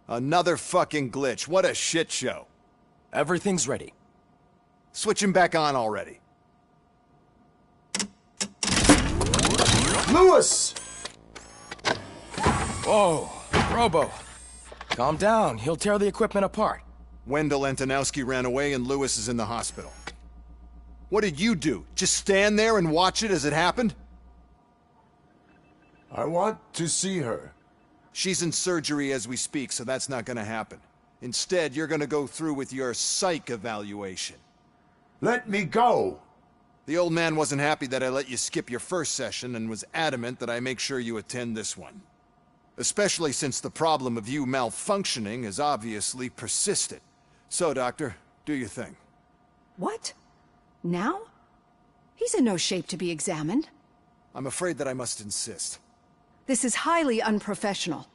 Another fucking glitch. What a shit show. Everything's ready. Switch him back on already. Lewis! Whoa, Robo. Calm down, he'll tear the equipment apart. Wendell Antonowski ran away and Lewis is in the hospital. What did you do? Just stand there and watch it as it happened? I want to see her. She's in surgery as we speak, so that's not gonna happen. Instead, you're gonna go through with your psych evaluation. Let me go! The old man wasn't happy that I let you skip your first session and was adamant that I make sure you attend this one. Especially since the problem of you malfunctioning is obviously persistent. So, Doctor, do your thing. What? Now? He's in no shape to be examined. I'm afraid that I must insist. This is highly unprofessional.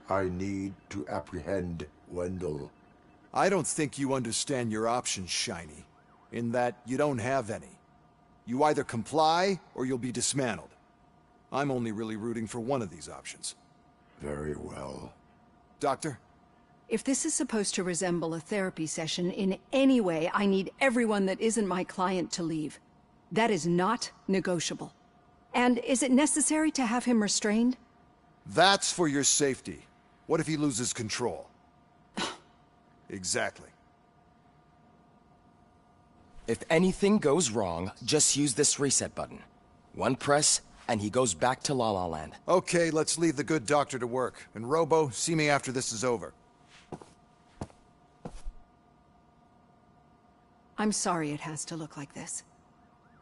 I need to apprehend Wendell. I don't think you understand your options, Shiny. In that you don't have any. You either comply, or you'll be dismantled. I'm only really rooting for one of these options. Very well. Doctor? If this is supposed to resemble a therapy session in any way, I need everyone that isn't my client to leave. That is not negotiable. And is it necessary to have him restrained? That's for your safety. What if he loses control? Exactly. If anything goes wrong, just use this reset button. One press, and he goes back to La La Land. Okay, let's leave the good doctor to work. And Robo, see me after this is over. I'm sorry it has to look like this.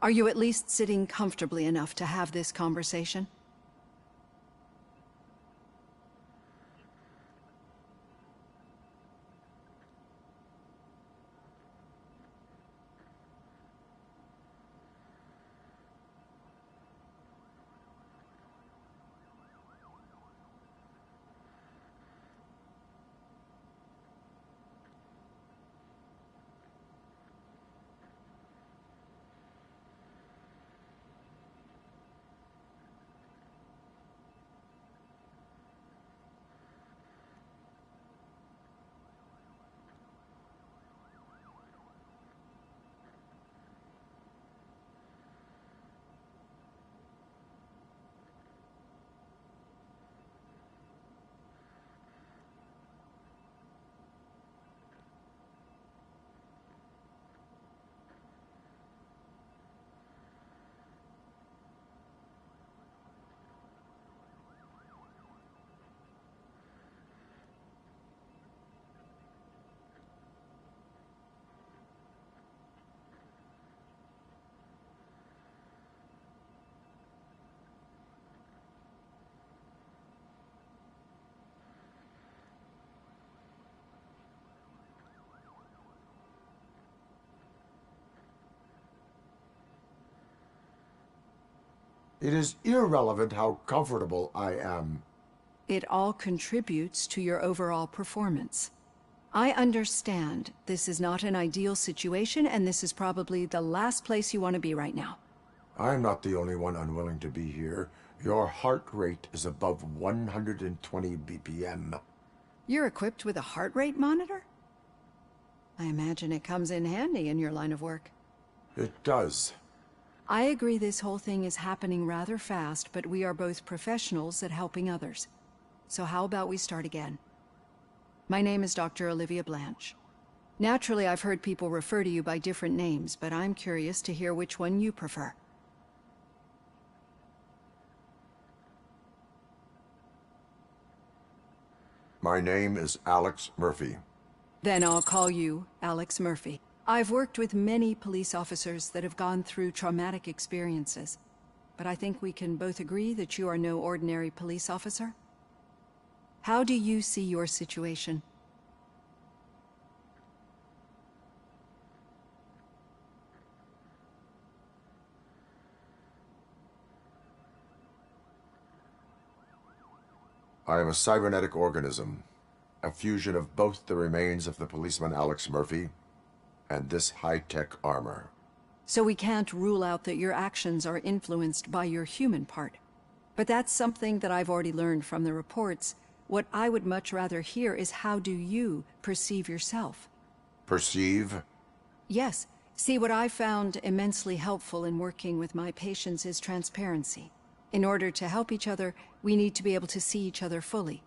Are you at least sitting comfortably enough to have this conversation? It is irrelevant how comfortable I am. It all contributes to your overall performance. I understand this is not an ideal situation, and this is probably the last place you want to be right now. I'm not the only one unwilling to be here. Your heart rate is above 120 BPM. You're equipped with a heart rate monitor? I imagine it comes in handy in your line of work. It does. I agree this whole thing is happening rather fast, but we are both professionals at helping others. So how about we start again? My name is Dr. Olivia Blanche. Naturally, I've heard people refer to you by different names, but I'm curious to hear which one you prefer. My name is Alex Murphy. Then I'll call you Alex Murphy. I've worked with many police officers that have gone through traumatic experiences, but I think we can both agree that you are no ordinary police officer. How do you see your situation? I am a cybernetic organism, a fusion of both the remains of the policeman Alex Murphy and this high-tech armor. So we can't rule out that your actions are influenced by your human part. But that's something that I've already learned from the reports What I would much rather hear is how do you perceive yourself? Perceive? Yes. See, what I found immensely helpful in working with my patients is transparency. In order to help each other, we need to be able to see each other fully.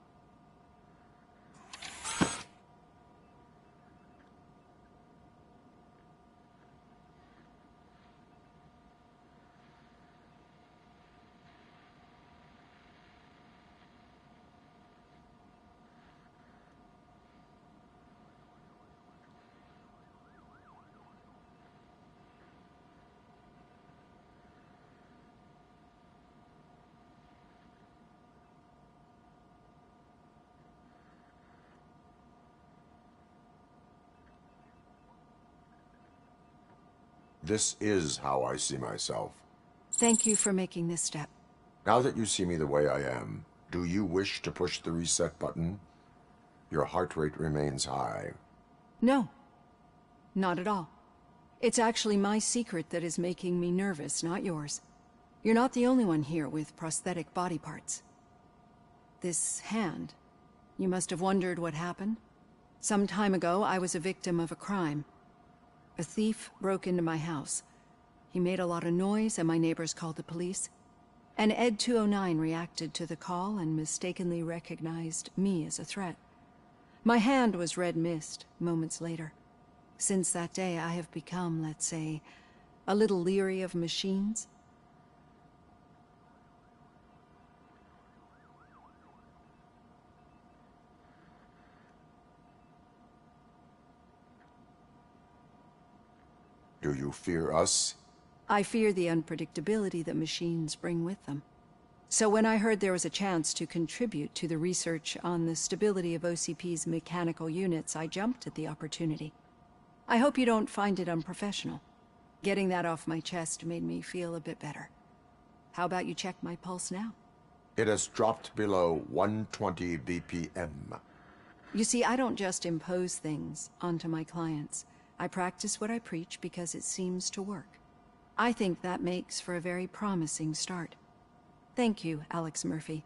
This is how I see myself. Thank you for making this step. Now that you see me the way I am, do you wish to push the reset button? Your heart rate remains high. No, not at all. It's actually my secret that is making me nervous, not yours. You're not the only one here with prosthetic body parts. This hand, you must have wondered what happened. Some time ago, I was a victim of a crime. A thief broke into my house. He made a lot of noise and my neighbors called the police. And Ed 209 reacted to the call and mistakenly recognized me as a threat. My hand was red mist moments later. Since that day, I have become, let's say, a little leery of machines. Do you fear us? I fear the unpredictability that machines bring with them. So when I heard there was a chance to contribute to the research on the stability of OCP's mechanical units, I jumped at the opportunity. I hope you don't find it unprofessional. Getting that off my chest made me feel a bit better. How about you check my pulse now? It has dropped below 120 BPM. You see, I don't just impose things onto my clients. I practice what I preach because it seems to work. I think that makes for a very promising start. Thank you, Alex Murphy.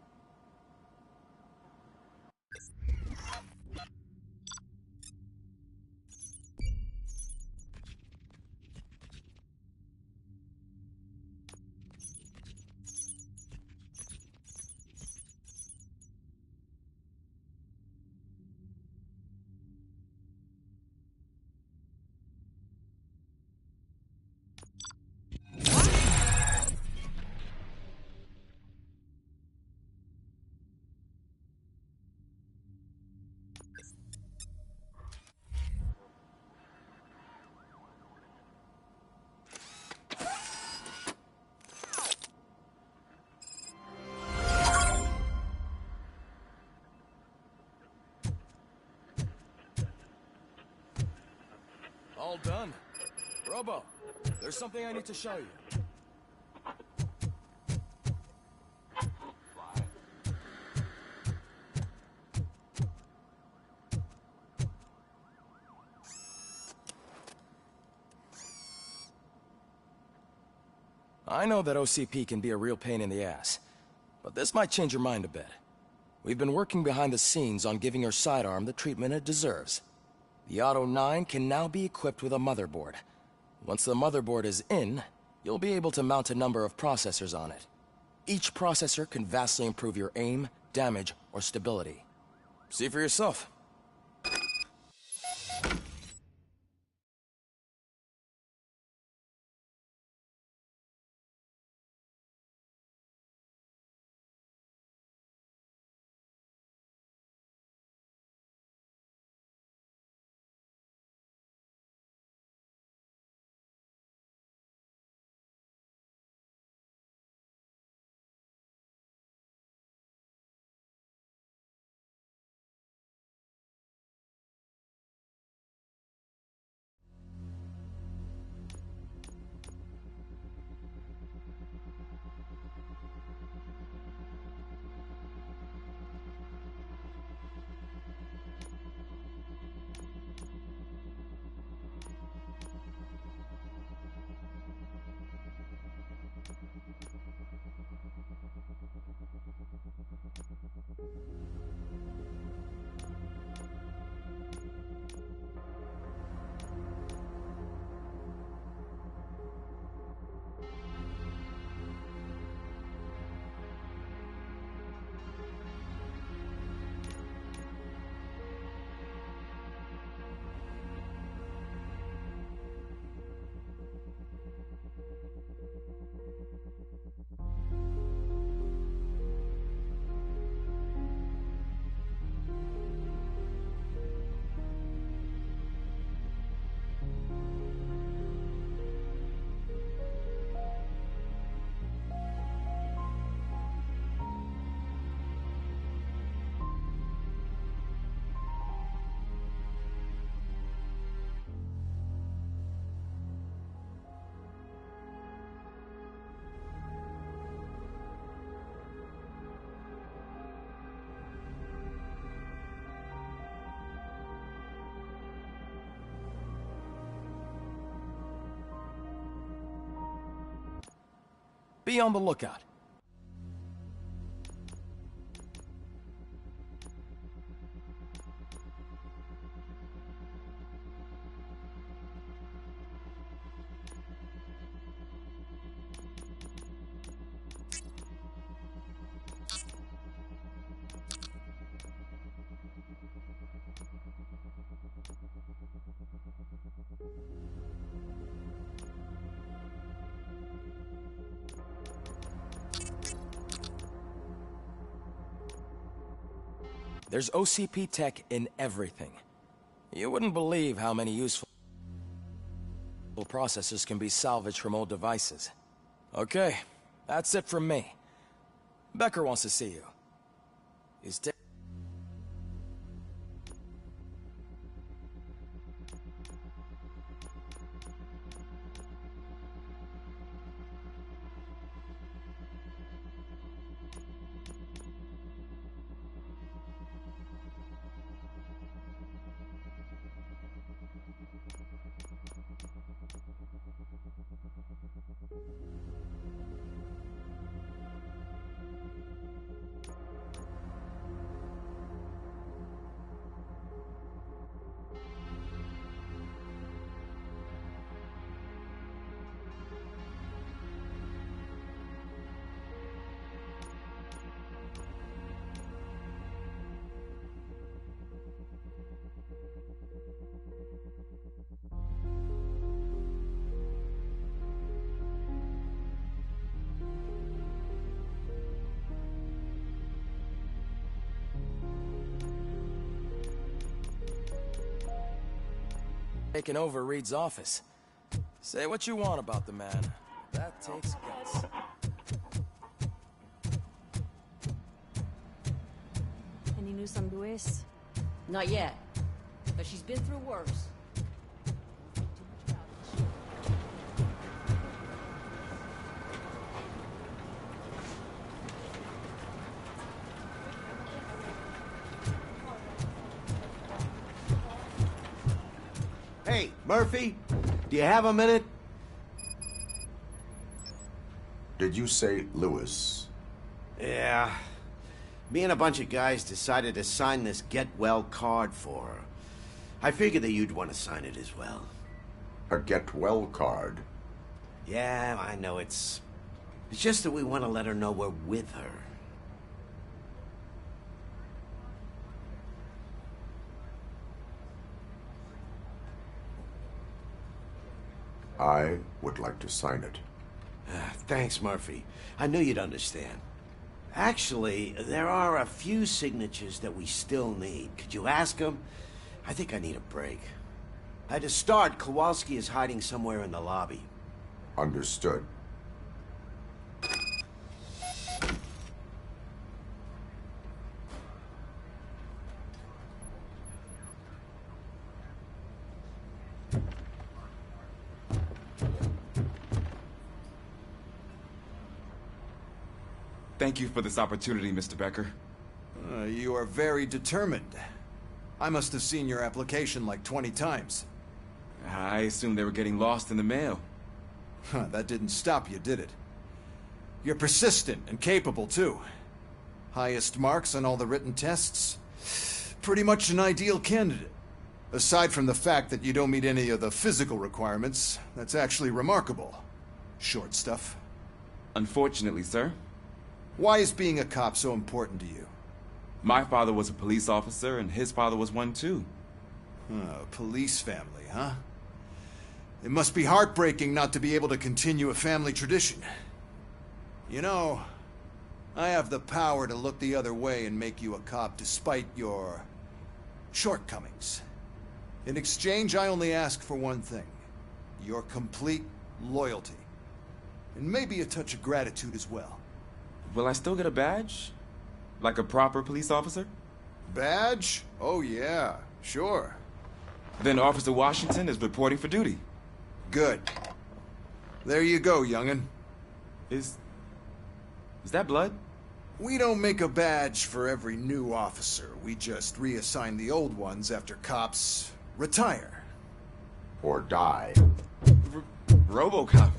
All done. Robo, there's something I need to show you. I know that OCP can be a real pain in the ass, but this might change your mind a bit. We've been working behind the scenes on giving your sidearm the treatment it deserves. The Auto 9 can now be equipped with a motherboard. Once the motherboard is in, you'll be able to mount a number of processors on it. Each processor can vastly improve your aim, damage, or stability. See for yourself. Be on the lookout. There's OCP tech in everything. You wouldn't believe how many useful processors can be salvaged from old devices. Okay, that's it from me. Becker wants to see you. He's taking over Reed's office. Say what you want about the man. That takes guts. Any news on Luis? Not yet, but she's been through worse. Hey, Murphy, do you have a minute? Did you say Lewis? Yeah. Me and a bunch of guys decided to sign this get well card for her. I figured that you'd want to sign it as well. A get well card? Yeah, I know it's just that we want to let her know we're with her. I would like to sign it. Thanks, Murphy. I knew you'd understand. Actually, there are a few signatures that we still need. Could you ask them? I think I need a break. To start, Kowalski is hiding somewhere in the lobby. Understood. Thank you for this opportunity, Mr. Becker. You are very determined. I must have seen your application like 20 times. I assumed they were getting lost in the mail. That didn't stop you, did it? You're persistent and capable, too. Highest marks on all the written tests. Pretty much an ideal candidate. Aside from the fact that you don't meet any of the physical requirements, that's actually remarkable. Short stuff. Unfortunately, sir. Why is being a cop so important to you? My father was a police officer, and his father was one, too. Police family, huh? It must be heartbreaking not to be able to continue a family tradition. You know, I have the power to look the other way and make you a cop despite your shortcomings. In exchange, I only ask for one thing. Your complete loyalty. And maybe a touch of gratitude as well. Will I still get a badge? Like a proper police officer? Badge? Oh yeah, sure. Then Officer Washington is reporting for duty. Good. There you go, young'un. Is that blood? We don't make a badge for every new officer. We just reassign the old ones after cops retire. Or die. RoboCop.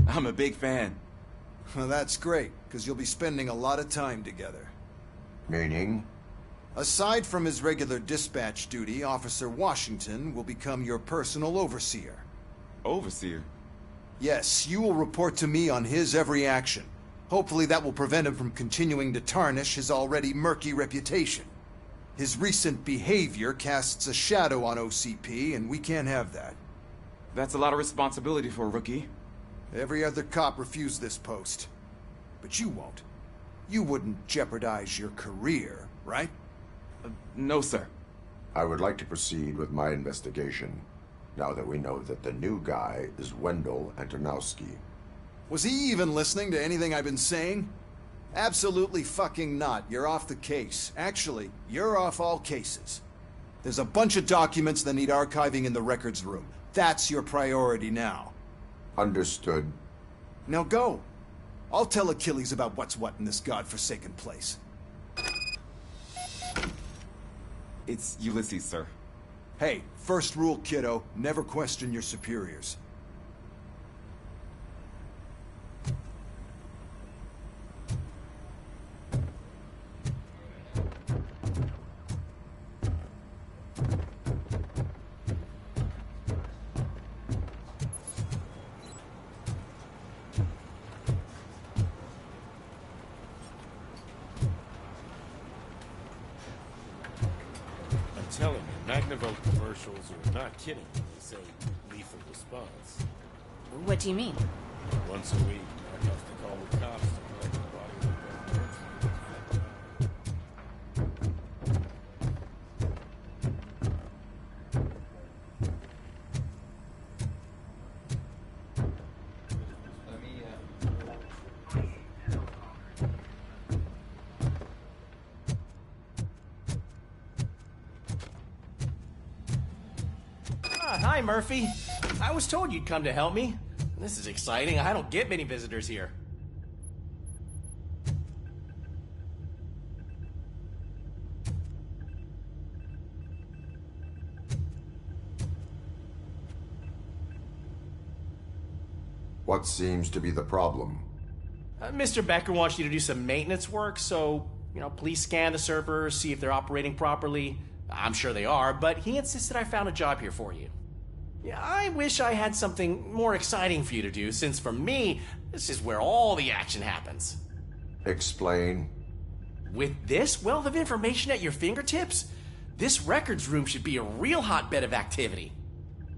I'm a big fan. Well, that's great, because you'll be spending a lot of time together. Meaning? Aside from his regular dispatch duty, Officer Washington will become your personal overseer. Overseer? Yes, you will report to me on his every action. Hopefully that will prevent him from continuing to tarnish his already murky reputation. His recent behavior casts a shadow on OCP, and we can't have that. That's a lot of responsibility for a rookie. Every other cop refused this post. But you won't. You wouldn't jeopardize your career, right? No, sir. I would like to proceed with my investigation, now that we know that the new guy is Wendell Antonowski. Was he even listening to anything I've been saying? Absolutely fucking not. You're off the case. Actually, you're off all cases. There's a bunch of documents that need archiving in the records room. That's your priority now. Understood. Now go. I'll tell Achilles about what's what in this godforsaken place. It's Ulysses, sir. Hey, first rule, kiddo, never question your superiors. I'm telling you, Magnavolt commercials are not kidding when they say lethal response. What do you mean? Once a week, I have to call the cops to collect the body of the dead person. Hi, Murphy. I was told you'd come to help me. This is exciting. I don't get many visitors here. What seems to be the problem? Mr. Becker wants you to do some maintenance work, so, please scan the servers, see if they're operating properly. I'm sure they are, but he insisted I found a job here for you. Yeah, I wish I had something more exciting for you to do, since for me, this is where all the action happens. Explain. With this wealth of information at your fingertips, this records room should be a real hotbed of activity.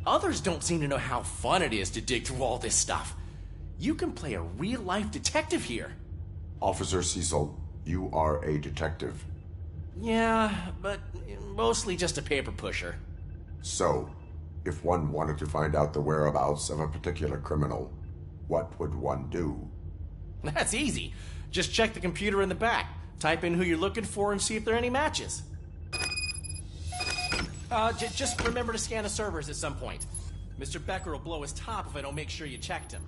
Others don't seem to know how fun it is to dig through all this stuff. You can play a real-life detective here. Officer Cecil, you are a detective. Yeah, but mostly just a paper pusher. So, if one wanted to find out the whereabouts of a particular criminal, what would one do? That's easy. Just check the computer in the back, type in who you're looking for, and see if there are any matches. Just remember to scan the servers at some point. Mr. Becker will blow his top if I don't make sure you checked him.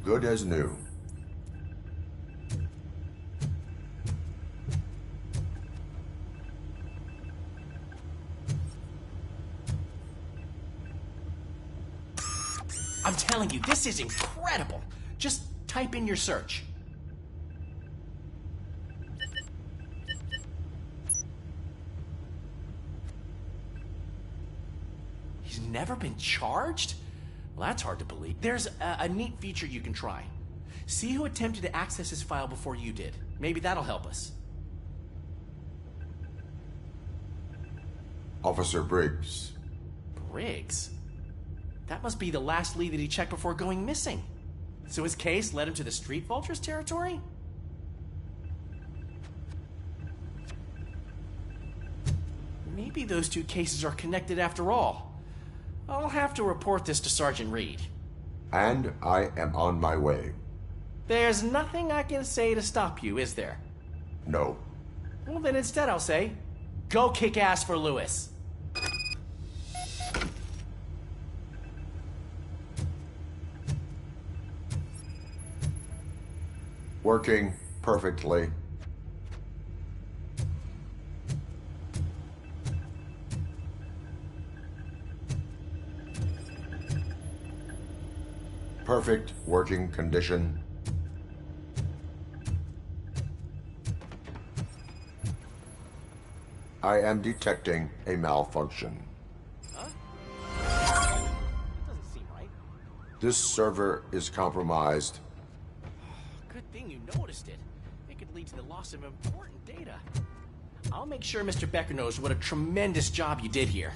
Good as new. I'm telling you, this is incredible. Just type in your search. He's never been charged? Well, that's hard to believe. There's a neat feature you can try. See who attempted to access his file before you did. Maybe that'll help us. Officer Briggs. Briggs? That must be the last lead that he checked before going missing. So his case led him to the Street Vultures territory? Maybe those two cases are connected after all. I'll have to report this to Sergeant Reed. And I am on my way. There's nothing I can say to stop you, is there? No. Well, then instead I'll say, go kick ass for Lewis. Working perfectly. perfect working condition? I am detecting a malfunction. Huh? That doesn't seem right. This server is compromised. Good thing you noticed it. It could lead to the loss of important data. I'll make sure Mr. Becker knows what a tremendous job you did here.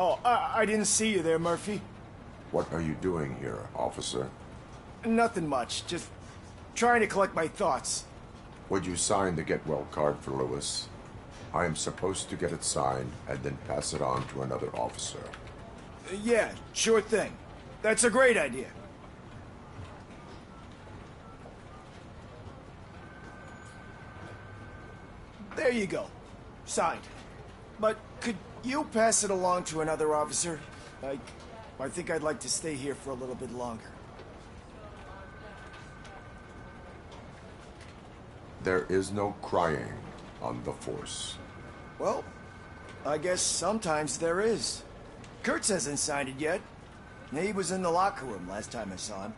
Oh, I didn't see you there, Murphy. What are you doing here, officer? Nothing much, just trying to collect my thoughts. Would you sign the get well card for Lewis? I am supposed to get it signed and then pass it on to another officer. Yeah, sure thing. That's a great idea. There you go. Signed. But could you pass it along to another officer? I think I'd like to stay here for a little bit longer. There is no crying on the force. Well, I guess sometimes there is. Kurtz hasn't signed it yet. He was in the locker room last time I saw him.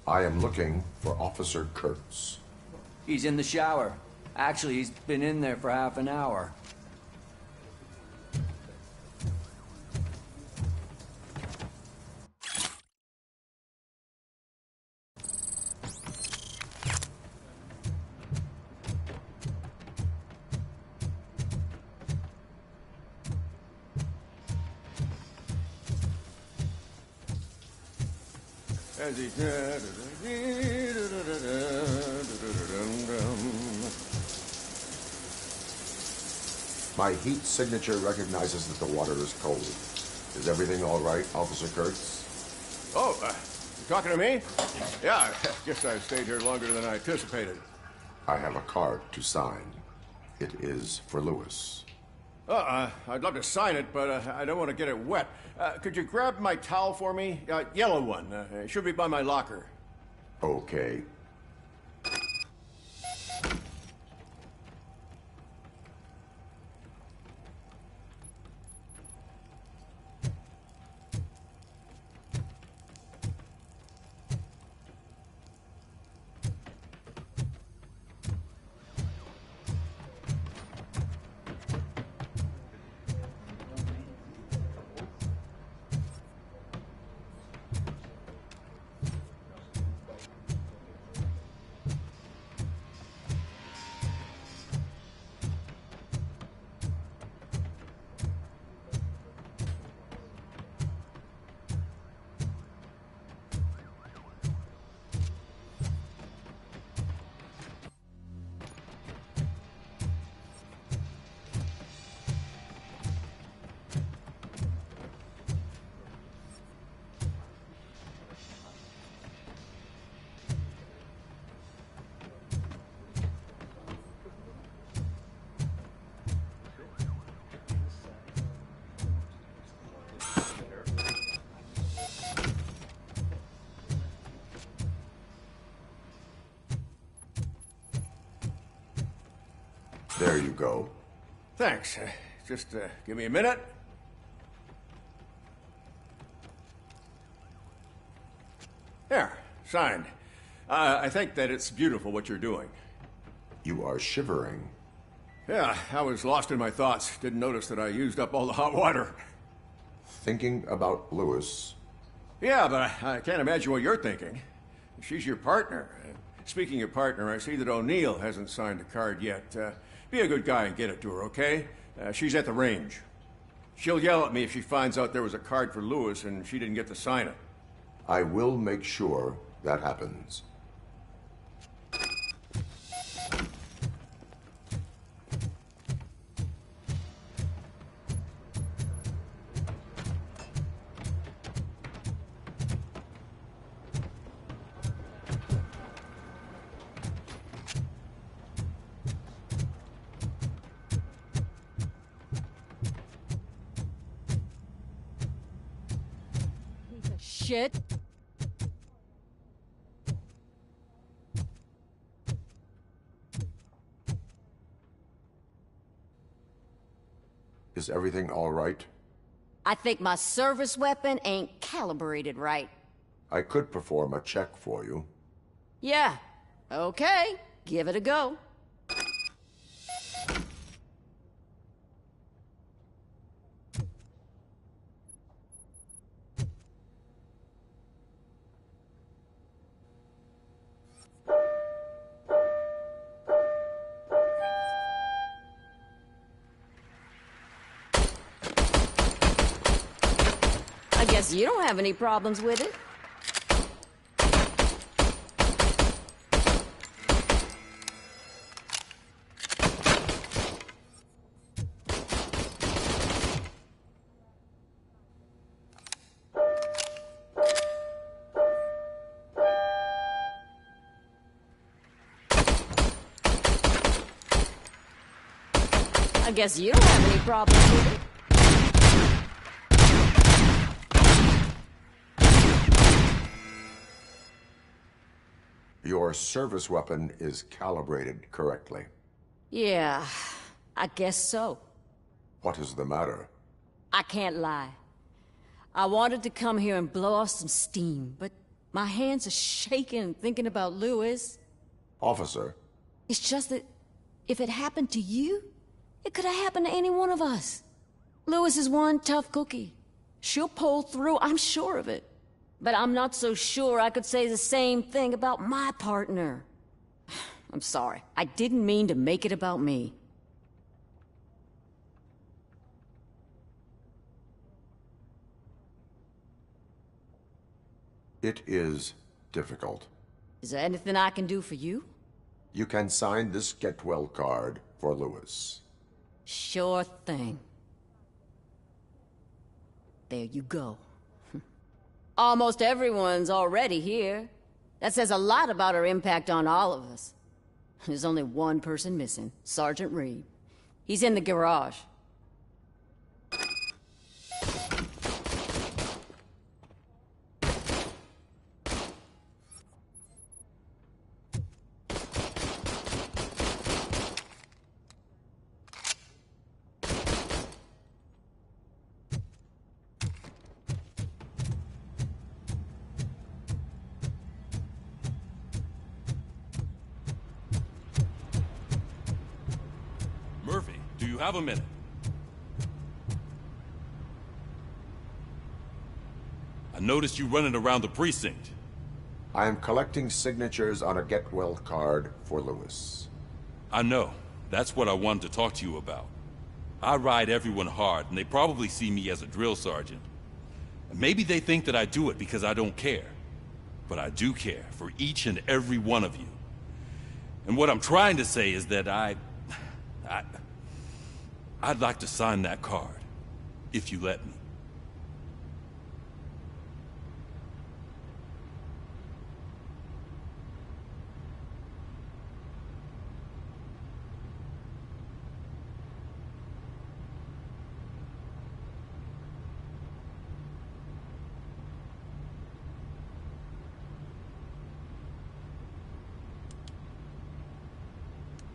I am looking for Officer Kurtz. He's in the shower. Actually, he's been in there for half an hour. My heat signature recognizes that the water is cold. Is everything all right, Officer Kurtz? Oh, you talking to me? Yeah, I guess I stayed here longer than I anticipated. I have a card to sign. It is for Lewis. I'd love to sign it, but I don't want to get it wet. Could you grab my towel for me? Yellow one. It should be by my locker. Okay. There you go. Thanks. Just give me a minute. There, signed. I think that it's beautiful what you're doing. You are shivering. Yeah, I was lost in my thoughts. Didn't notice that I used up all the hot water. Thinking about Lewis. Yeah, but I can't imagine what you're thinking. She's your partner. Speaking of partner, I see that O'Neill hasn't signed the card yet. Be a good guy and get it to her, okay? She's at the range. She'll yell at me if she finds out there was a card for Lewis and she didn't get to sign it. I will make sure that happens. Shit. Is everything all right? I think my service weapon ain't calibrated right. I could perform a check for you. Yeah. Okay. Give it a go. I guess you don't have any problems with it. I guess you don't have any problems with it. Your service weapon is calibrated correctly. Yeah, I guess so. What is the matter? I can't lie. I wanted to come here and blow off some steam, but my hands are shaking thinking about Lewis. Officer. It's just that if it happened to you, it could have happened to any one of us. Lewis is one tough cookie. She'll pull through, I'm sure of it. But I'm not so sure I could say the same thing about my partner. I'm sorry. I didn't mean to make it about me. It is difficult. Is there anything I can do for you? You can sign this get well card for Lewis. Sure thing. There you go. Almost everyone's already here. That says a lot about her impact on all of us. There's only one person missing, Sergeant Reed. He's in the garage. Murphy, do you have a minute? I noticed you running around the precinct. I am collecting signatures on a get well card for Lewis. I know. That's what I wanted to talk to you about. I ride everyone hard, and they probably see me as a drill sergeant. And maybe they think that I do it because I don't care. But I do care for each and every one of you. And what I'm trying to say is that I'd like to sign that card, if you let me.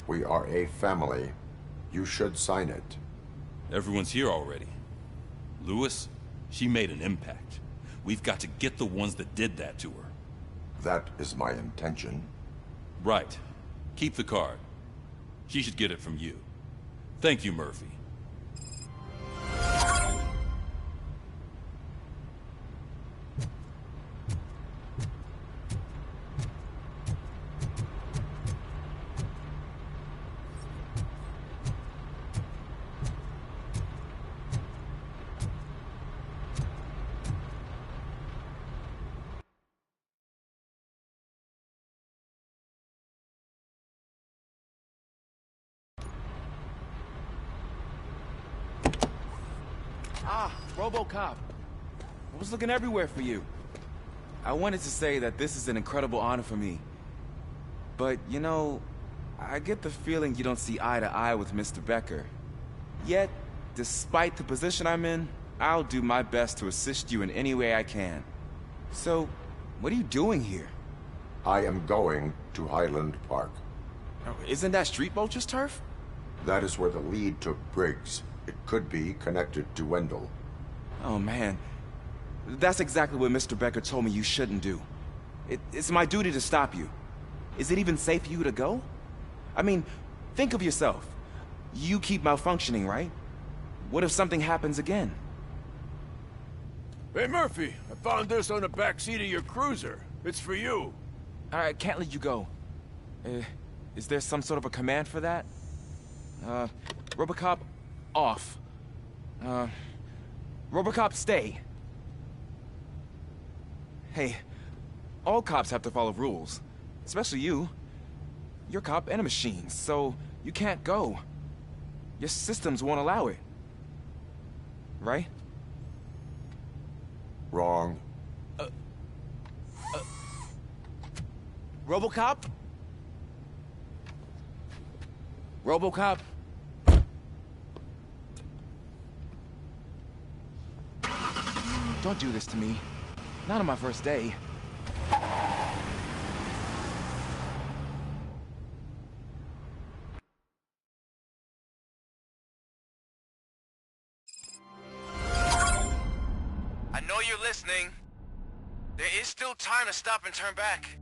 We are a family You should sign it. Everyone's here already. Lewis, she made an impact. We've got to get the ones that did that to her. That is my intention. Right. Keep the card. She should get it from you. Thank you, Murphy. Ah, RoboCop. I was looking everywhere for you. I wanted to say that this is an incredible honor for me. But, you know, I get the feeling you don't see eye to eye with Mr. Becker. Yet, despite the position I'm in, I'll do my best to assist you in any way I can. So, what are you doing here? I am going to Highland Park. Oh, isn't that Street Vulture's turf? That is where the lead took Briggs. It could be connected to Wendell. Oh, man. That's exactly what Mr. Becker told me you shouldn't do. It's my duty to stop you. Is it even safe for you to go? I mean, think of yourself. You keep malfunctioning, right? What if something happens again? Hey, Murphy, I found this on the back seat of your cruiser. It's for you. I can't let you go. Is there some sort of a command for that? RoboCop, off. RoboCop, stay. Hey, all cops have to follow rules. Especially you. You're a cop and a machine, so you can't go. Your systems won't allow it. Right? Wrong. RoboCop? RoboCop? Don't do this to me. Not on my first day. I know you're listening. There is still time to stop and turn back.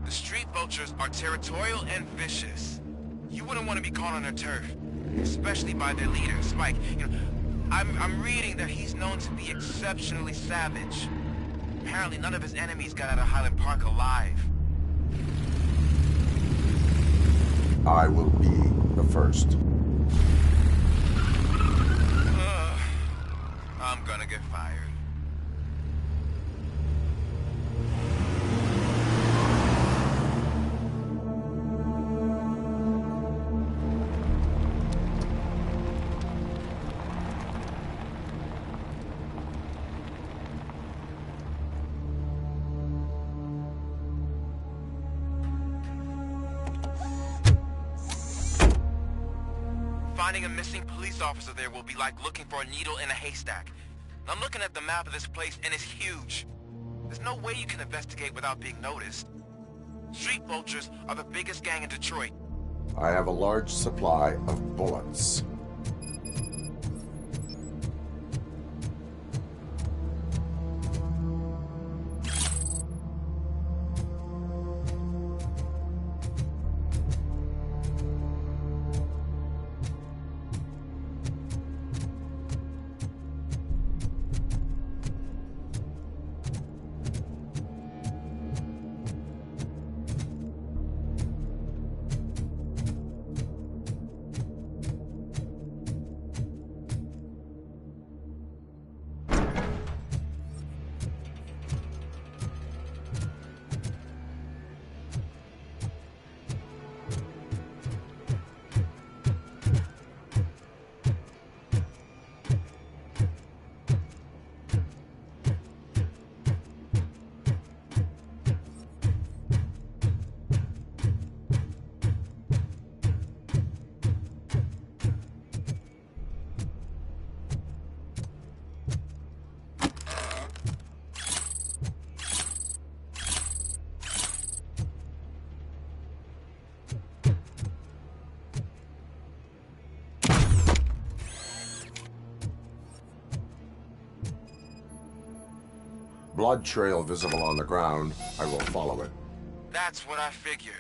The street vultures are territorial and vicious. You wouldn't want to be caught on their turf, especially by their leader, Spike. You know, I'm reading that he's known to be exceptionally savage. Apparently none of his enemies got out of Highland Park alive. I will be the first. I'm gonna get fired. Finding a missing police officer there will be like looking for a needle in a haystack. And I'm looking at the map of this place, and it's huge. There's no way you can investigate without being noticed. Street vultures are the biggest gang in Detroit. I have a large supply of bullets. Blood trail visible on the ground. I will follow it. That's what I figured.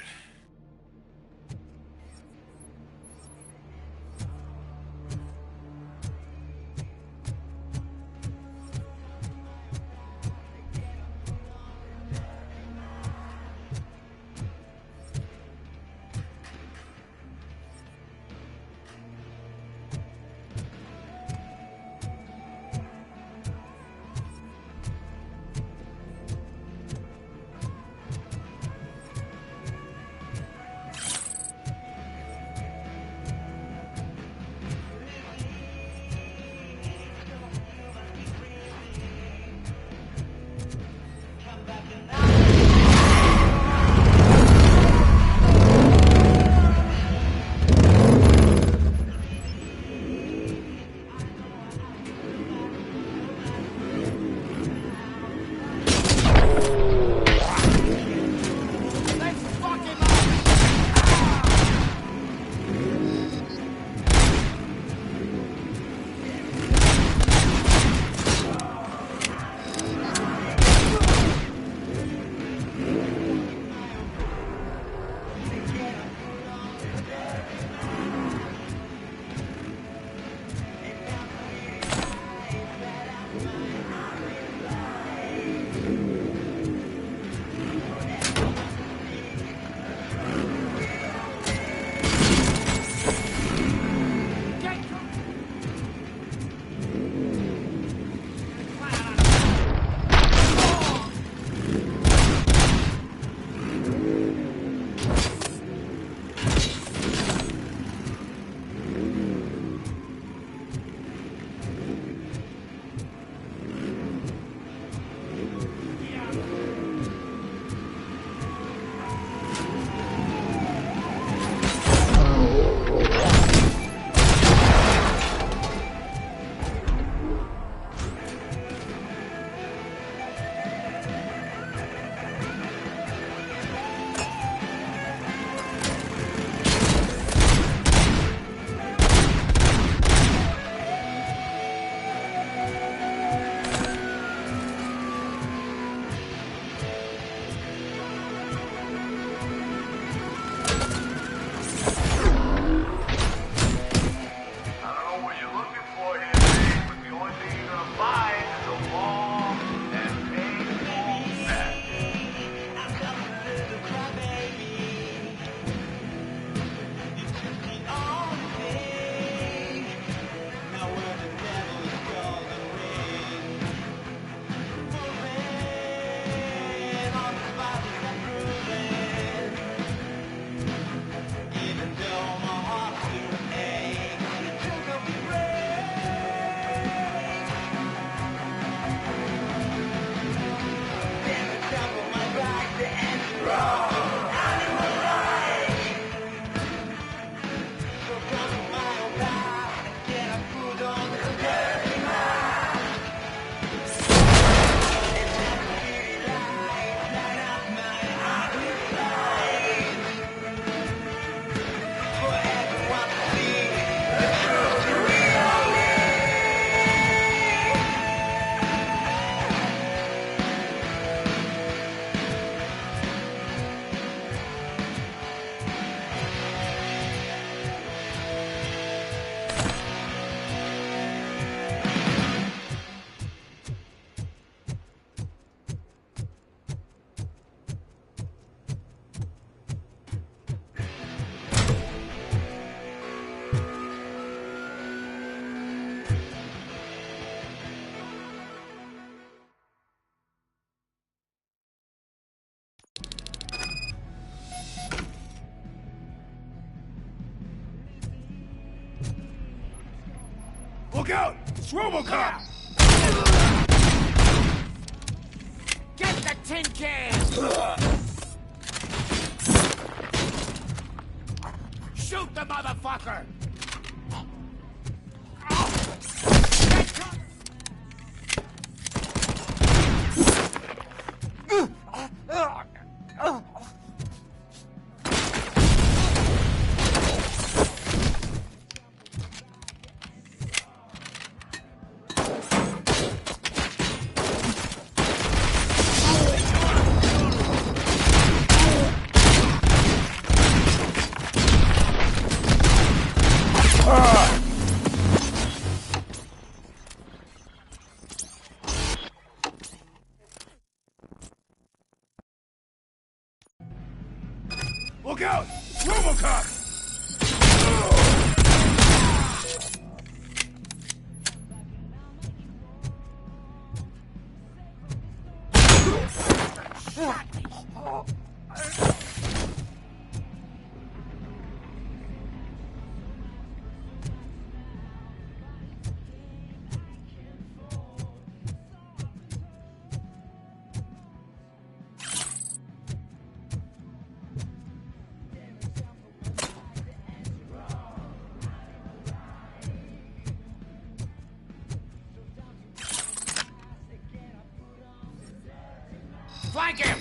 Look out! It's RoboCop! Get the tin can! Shoot the motherfucker! Look out! RoboCop! Flank him!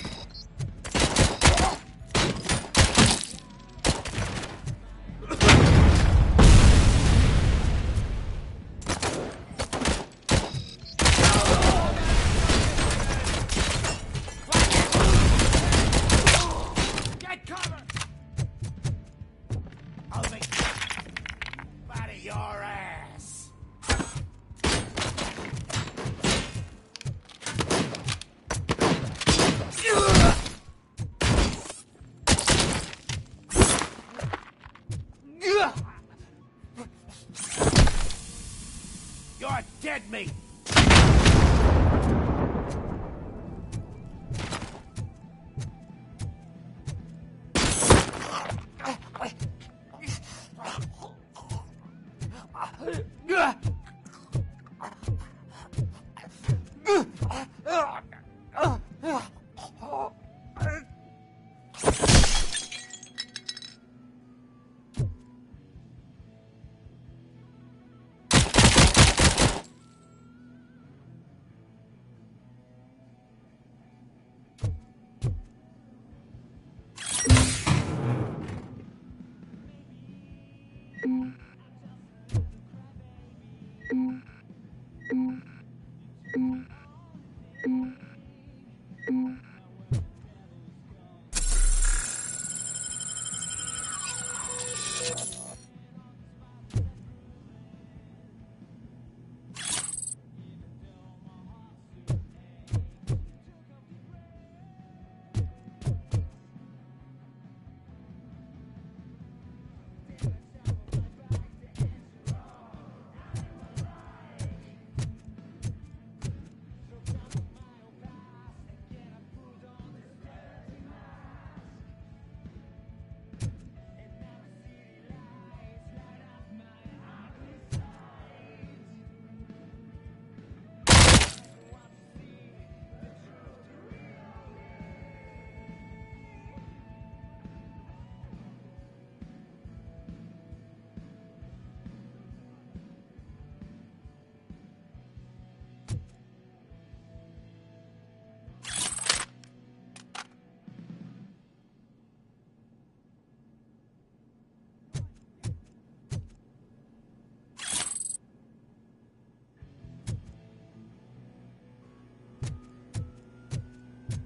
Get cover! I'll make out of your ass. You're dead meat!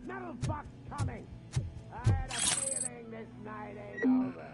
Metal Fox coming! I had a feeling this night ain't over.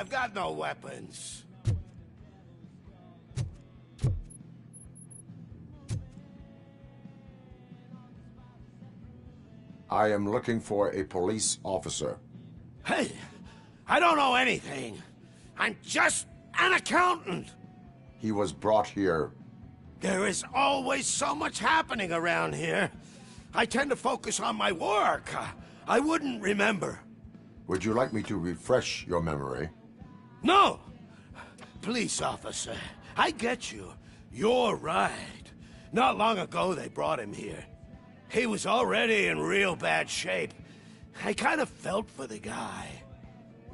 I've got no weapons. I am looking for a police officer. Hey, I don't know anything. I'm just an accountant. He was brought here. There is always so much happening around here. I tend to focus on my work. I wouldn't remember. Would you like me to refresh your memory? No! Police officer, I get you. You're right. Not long ago they brought him here. He was already in real bad shape. I kind of felt for the guy.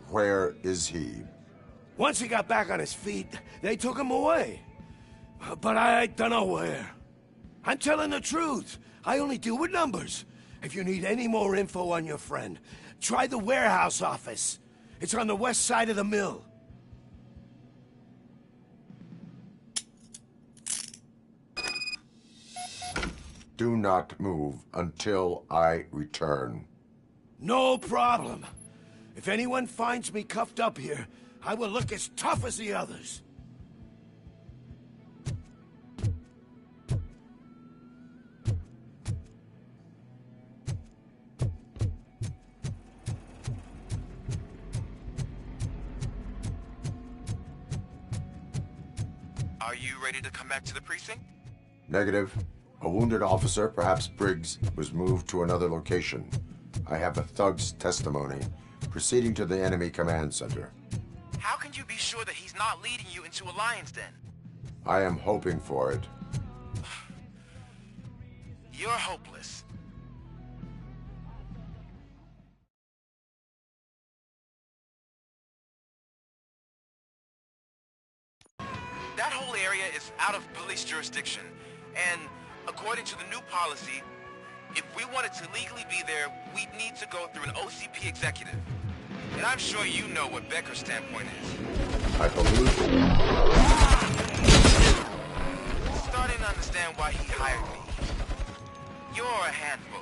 Where is he? Once he got back on his feet, they took him away. But I don't know where. I'm telling the truth. I only deal with numbers. If you need any more info on your friend, try the warehouse office. It's on the west side of the mill. Do not move until I return. No problem. If anyone finds me cuffed up here, I will look as tough as the others. Are you ready to come back to the precinct? Negative. A wounded officer, perhaps Briggs, was moved to another location. I have a thug's testimony, proceeding to the enemy command center. How can you be sure that he's not leading you into a lion's den? I am hoping for it. You're hopeless. That whole area is out of police jurisdiction, and according to the new policy, if we wanted to legally be there, we'd need to go through an OCP executive. And I'm sure you know what Becker's standpoint is. I believe Starting to understand why he hired me. You're a handful.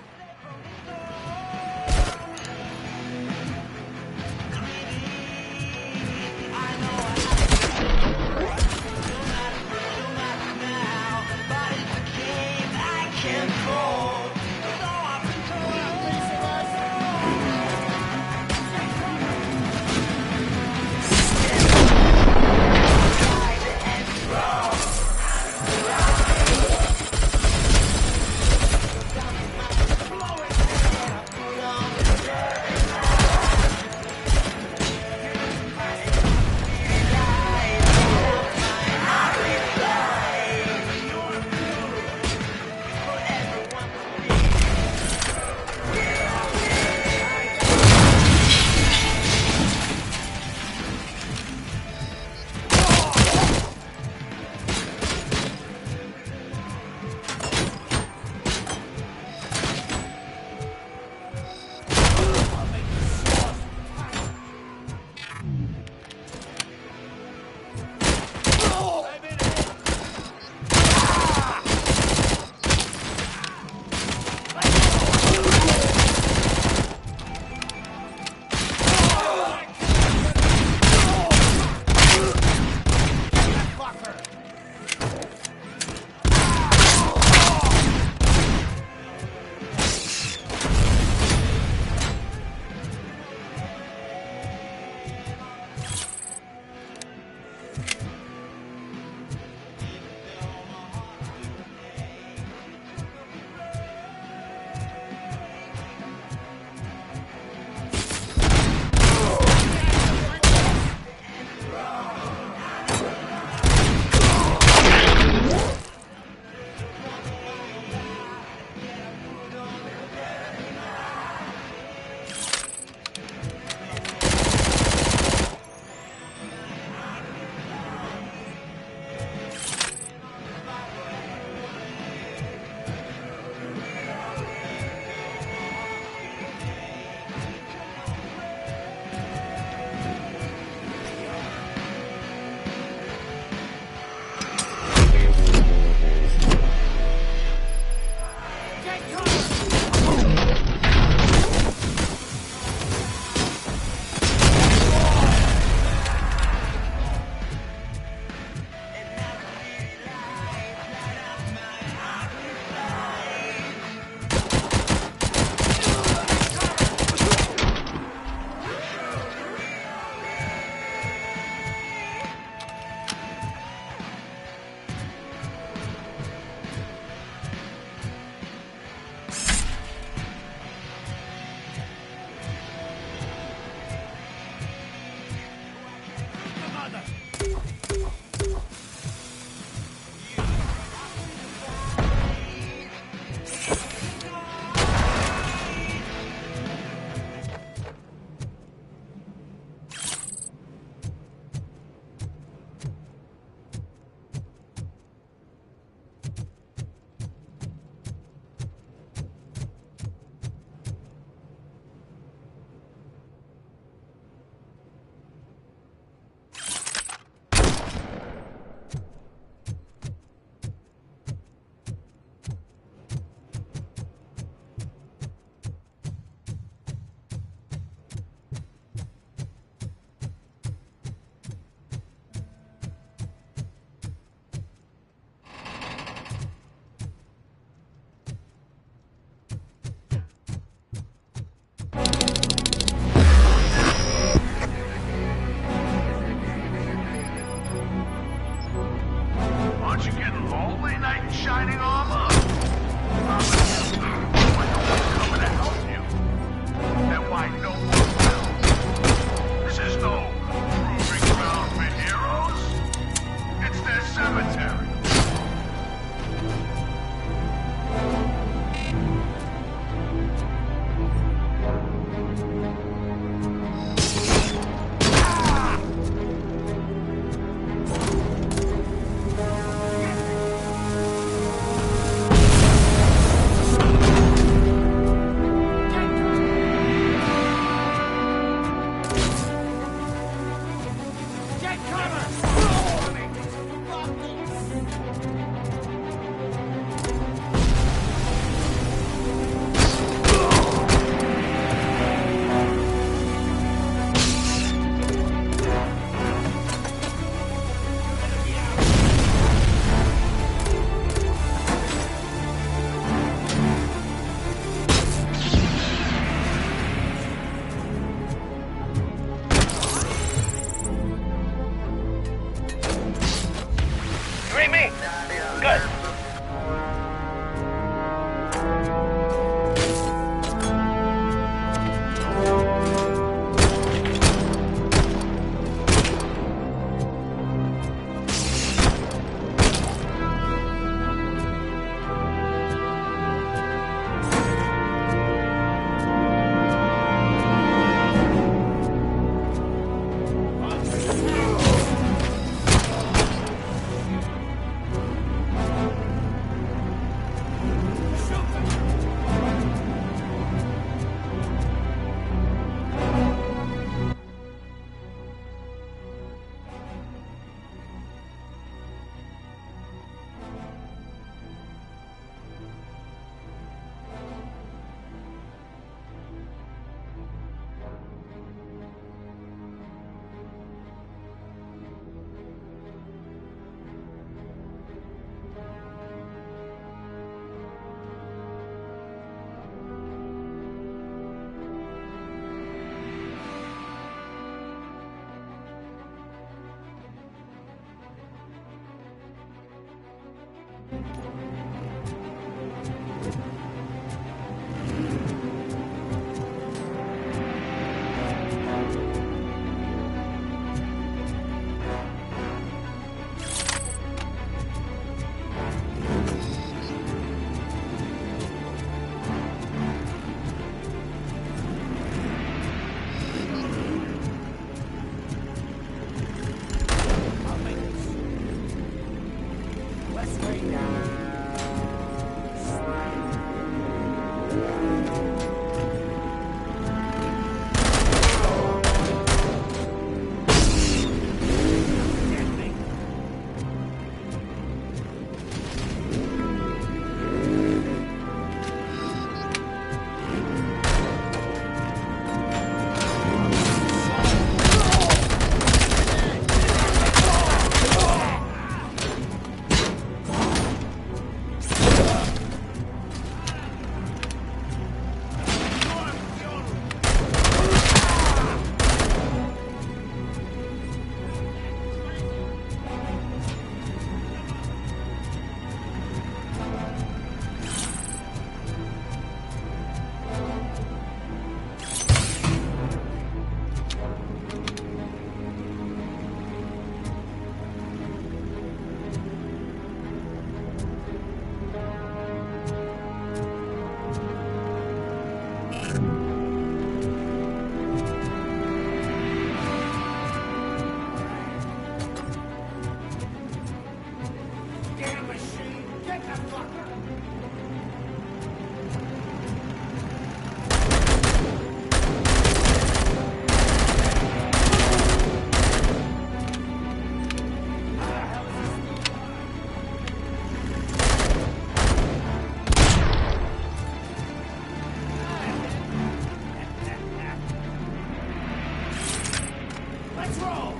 control!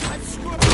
I'm screwed!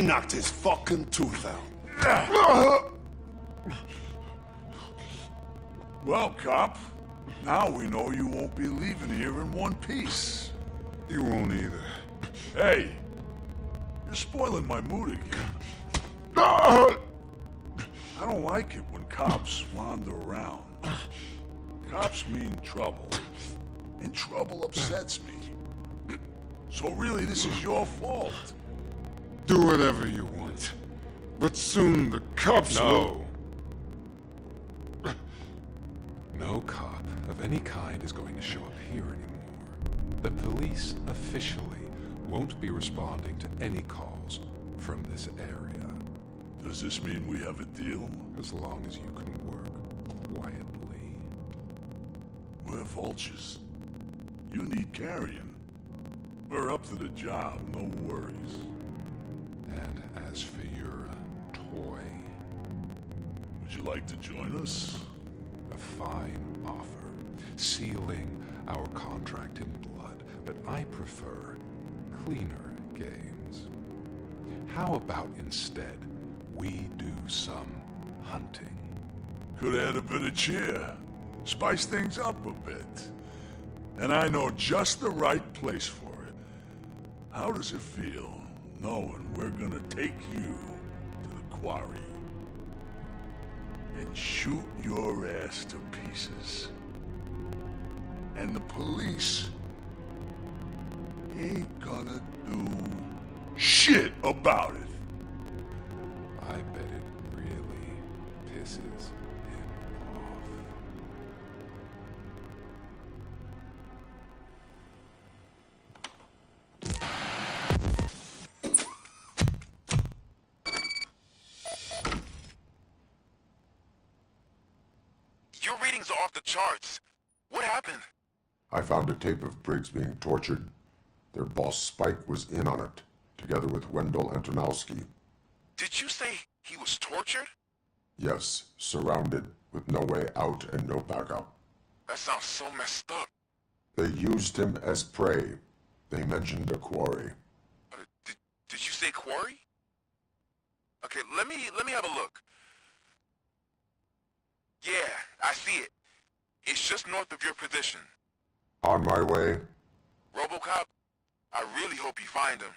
I knocked his fucking tooth out. Well, cop, now we know you won't be leaving here in one piece. You won't either. Hey, you're spoiling my mood again. I don't like it when cops wander around. Cops mean trouble, and trouble upsets me. So really, this is your fault. Do whatever you want. But soon the cops will... No cop of any kind is going to show up here anymore. The police officially won't be responding to any calls from this area. Does this mean we have a deal? As long as you can work quietly. We're vultures. You need carrion. We're up to the job, no worries. And as for your toy... Would you like to join us? A fine offer, sealing our contract in blood, but I prefer cleaner games. How about instead we do some hunting? Could add a bit of cheer, spice things up a bit. And I know just the right place for it. How does it feel knowing we're gonna take you to the quarry and shoot your ass to pieces? And the police ain't gonna do shit about it. I bet it really pisses him off. are off the charts. What happened? I found a tape of Briggs being tortured. Their boss Spike was in on it, together with Wendell Antonowski. Did you say he was tortured? Yes, surrounded, with no way out and no backup. That sounds so messed up. They used him as prey. They mentioned a quarry. Did you say quarry? Okay, let me have a look. Yeah, I see it. It's just north of your position. On my way. RoboCop, I really hope you find him.